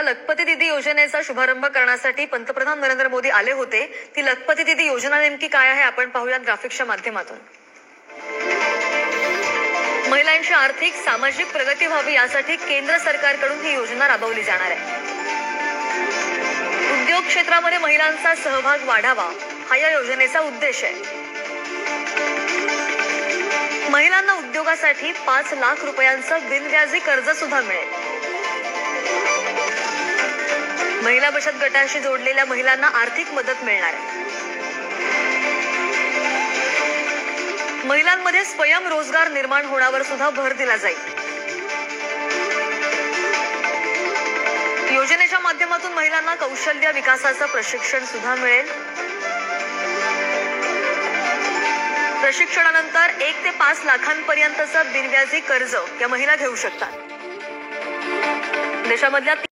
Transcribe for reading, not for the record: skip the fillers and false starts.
ज्या लखपती दीदी योजनेचा शुभारंभ करण्यासाठी पंतप्रधान नरेंद्र मोदी आले होते, ती लखपती दीदी योजना नेमकी काय आहे आपण पाहूयात ग्राफिक्सच्या माध्यमातून। महिलांची आर्थिक सामाजिक प्रगती व्हावी यासाठी केंद्र सरकारकडून ही योजना राबवली जाणार आहे। उद्योग क्षेत्रामध्ये महिलांचा सहभाग वाढावा हा या योजनेचा उद्देश आहे। महिलांना उद्योगासाठी 5 लाख रुपयांचं बिनव्याजी कर्ज सुद्धा मिळेल। महिला बचत गटाशी जोडलेल्या महिलांना आर्थिक मदत मिळणार आहे। महिलांमध्ये स्वयंरोजगार निर्माण होण्यावर सुद्धा भर दिला जाईल। योजनेच्या माध्यमातून महिलांना कौशल्य विकासाचं प्रशिक्षण सुद्धा मिळेल। प्रशिक्षणानंतर 1 ते 5 लाखांपर्यंतचं बिनव्याजी कर्ज या महिला घेऊ शकतात। देशामधल्या